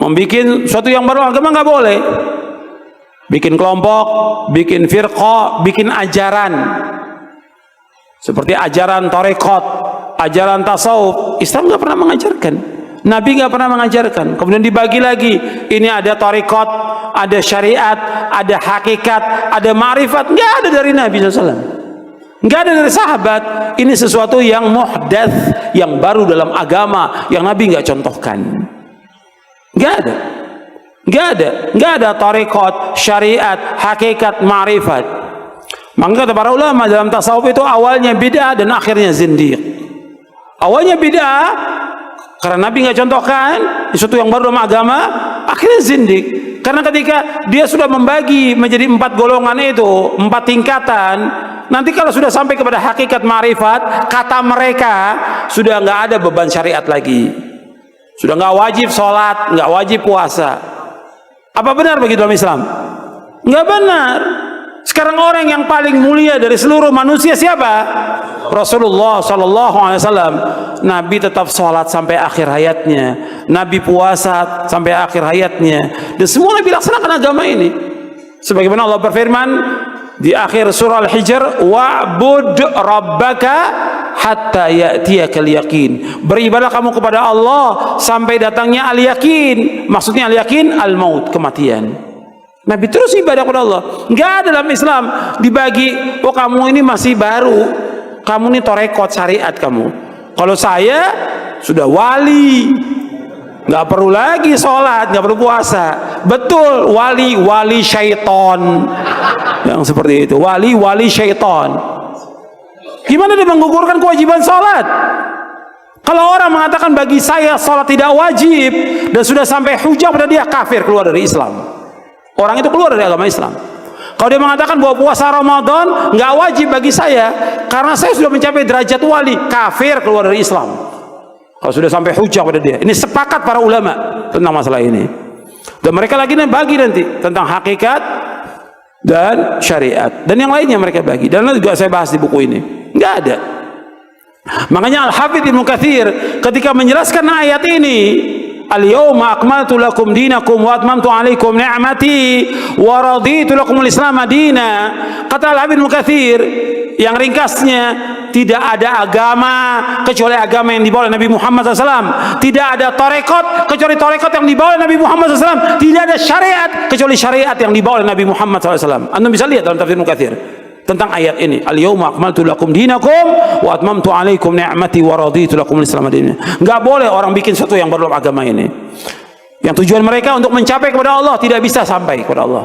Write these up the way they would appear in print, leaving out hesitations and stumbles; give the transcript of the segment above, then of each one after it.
Membikin suatu yang baru agama nggak boleh. Bikin kelompok, bikin firqah, bikin ajaran. Seperti ajaran tarekat, ajaran tasawuf. Islam nggak pernah mengajarkan. Nabi nggak pernah mengajarkan. Kemudian dibagi lagi. Ini ada tarekat, ada syariat, ada hakikat, ada ma'rifat. Nggak ada dari Nabi SAW. Nggak ada dari sahabat. Ini sesuatu yang muhdats, yang baru dalam agama, yang Nabi nggak contohkan. Nggak ada. Nggak ada tarekat, syariat, hakikat, ma'rifat. Maka kata para ulama dalam tasawuf itu awalnya bid'ah dan akhirnya zindiq. Awalnya bid'ah karena Nabi nggak contohkan sesuatu yang baru dalam agama, akhirnya zindiq. Karena ketika dia sudah membagi menjadi 4 golongan itu, 4 tingkatan, nanti kalau sudah sampai kepada hakikat ma'rifat, kata mereka sudah nggak ada beban syariat lagi, sudah nggak wajib sholat, nggak wajib puasa. Apa benar begitu dalam Islam? Nggak benar. Sekarang orang yang paling mulia dari seluruh manusia siapa? Rasulullah Sallallahu Alaihi Wasallam. Nabi tetap sholat sampai akhir hayatnya. Nabi puasa sampai akhir hayatnya. Dan semua Nabi laksanakan agama ini. Sebagaimana Allah berfirman di akhir surah Al-Hijr, wa'bud rabbaka hatta ya'tiyakal yaqin. Beribadah kamu kepada Allah sampai datangnya al-yaqin. Maksudnya al-yaqin al-maut, kematian. Nabi terus ibadah kepada Allah. Enggak ada dalam Islam dibagi, oh kamu ini masih baru, kamu ini tarekat syariat kamu. Kalau saya sudah wali, nggak perlu lagi sholat, nggak perlu puasa. Betul, wali syaiton yang seperti itu, wali syaiton. Gimana dia menggugurkan kewajiban sholat? Kalau orang mengatakan bagi saya sholat tidak wajib dan sudah sampai hujah pada dia, kafir, keluar dari Islam. Orang itu keluar dari agama Islam. Kalau dia mengatakan bahwa puasa Ramadan nggak wajib bagi saya karena saya sudah mencapai derajat wali, kafir, keluar dari Islam. Kalau sudah sampai hujah pada dia. Ini sepakat para ulama tentang masalah ini. Dan mereka lagi bagi nanti tentang hakikat dan syariat dan yang lainnya mereka bagi. Dan nanti juga saya bahas di buku ini. Nggak ada. Makanya Al-Hafidz Ibnu Katsir ketika menjelaskan ayat ini, al-yawma akmaltu lakum dinakum wa atmamtu alaikum ni'mati wa raditu lakumul Islam madina. Kata Al-Hafidz Ibnu Katsir yang ringkasnya, tidak ada agama kecuali agama yang dibawa oleh Nabi Muhammad SAW. Tidak ada tarekat kecuali tarekat yang dibawa oleh Nabi Muhammad SAW. Tidak ada syariat kecuali syariat yang dibawa oleh Nabi Muhammad SAW. Anda bisa lihat dalam tafsir Ibnu Katsir tentang ayat ini, al-yawma akmaltu lakum dinakum wa atmamtu alaikum ni'mati wa raditu lakumul Islam madina. Enggak boleh orang bikin sesuatu yang baru dalam agama ini. Yang tujuan mereka untuk mencapai kepada Allah tidak bisa sampai kepada Allah.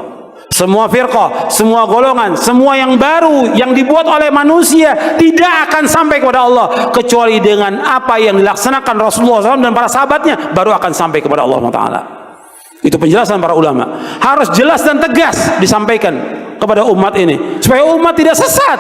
Semua firqah, semua golongan, semua yang baru yang dibuat oleh manusia tidak akan sampai kepada Allah kecuali dengan apa yang dilaksanakan Rasulullah SAW dan para sahabatnya, baru akan sampai kepada Allah Taala. Itu penjelasan para ulama. Harus jelas dan tegas disampaikan kepada umat ini supaya umat tidak sesat.